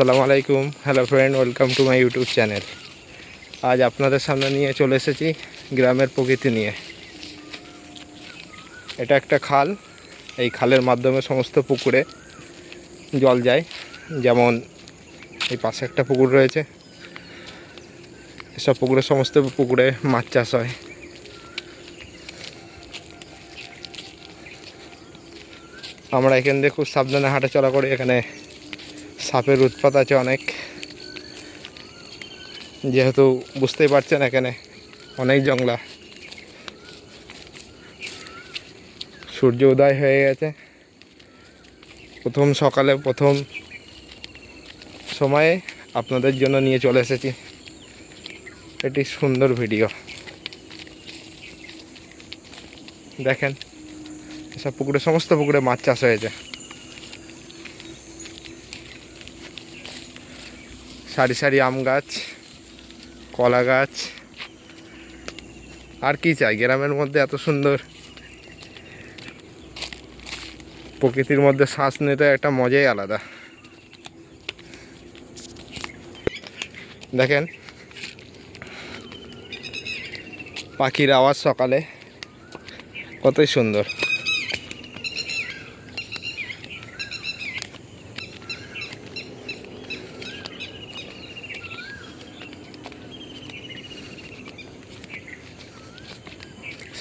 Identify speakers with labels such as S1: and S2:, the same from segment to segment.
S1: আসসালামু আলাইকুম, hello friend, welcome to my YouTube channel. আজ আপনাদের সামনে নিয়ে চলে এসেছি গ্রামের প্রকৃতি নিয়ে। এটা একটা খাল। এই খালের মাধ্যমে সমস্ত পুকুরে জল যায়। যেমন এই পাশে একটা পুকুর রয়েছে, এসব পুকুরে সমস্ত পুকুরে মাছ চাষ হয়। আমরা এখান দিয়ে খুব সাবধানে হাঁটাচলা করি। এখানে সাপের উৎপাত আছে অনেক, যেহেতু বুঝতেই পারছেন এখানে অনেক জংলা। সূর্য উদয় হয়ে গেছে। প্রথম সকালে প্রথম সময়ে আপনাদের জন্য নিয়ে চলে এসেছি এটি সুন্দর ভিডিও। দেখেন, এসব পুকুরে সমস্ত পুকুরে মাছ চাষ হয়েছে। সারি সারি আম গাছ, কলা গাছ, আর কি চাই গ্রামের মধ্যে। এত সুন্দর প্রকৃতির মধ্যে শ্বাস নিতে একটা মজাই আলাদা। দেখেন পাখির আওয়াজ সকালে কতই সুন্দর।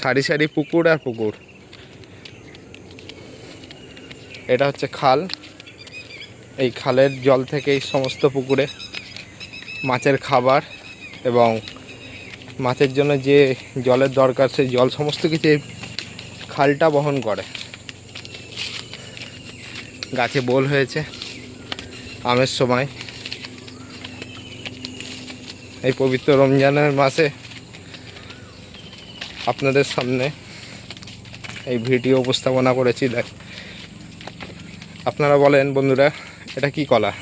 S1: সারি সারি পুকুর আর পুকুর। এটা হচ্ছে খাল। এই খালের জল থেকেই সমস্ত পুকুরে মাছের খাবার এবং মাছের জন্য যে জলের দরকার সেই জল সমস্ত কিছু এই খালটা বহন করে। গাছে বোল হয়েছে আমের সময়। এই পবিত্র রমজানের মাসে আপনাদের সামনে এই ভিডিও উপস্থাপনা করেছি। আপনারা বলেন বন্ধুরা, এটা কি কলা?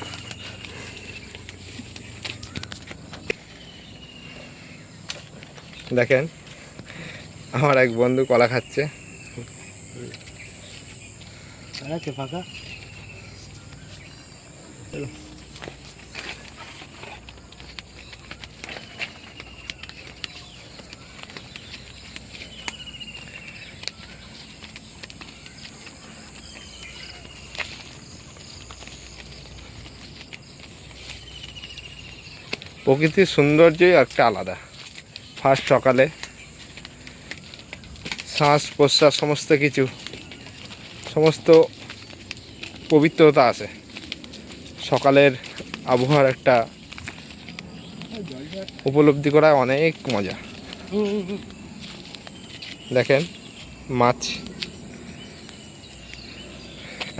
S1: দেখেন আমার এক বন্ধু কলা খাচ্ছে।
S2: ফাঁকা
S1: প্রকৃতির সৌন্দর্যই একটা আলাদা। ফার্স্ট সকালে শ্বাস প্রশ্বাস সমস্ত কিছু, সমস্ত পবিত্রতা আছে। সকালের আবহাওয়ার একটা উপলব্ধি করা অনেক মজা। দেখেন মাছ,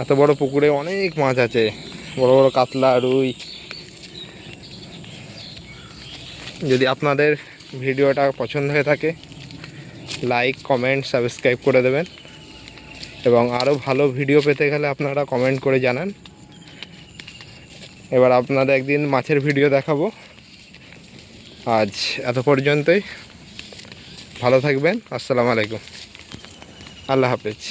S1: এত বড় পুকুরে অনেক মাছ আছে, বড় বড় কাতলা, রুই। যদি আপনাদের ভিডিওটা পছন্দ হয়ে থাকে, লাইক, কমেন্ট, সাবস্ক্রাইব করে দেবেন। এবং আরও ভালো ভিডিও পেতে গেলে আপনারা কমেন্ট করে জানান। এবার আপনাদের একদিন মাছের ভিডিও দেখাবো। আজ এত পর্যন্তই। ভালো থাকবেন। আসসালামু আলাইকুম, আল্লাহ হাফেজ।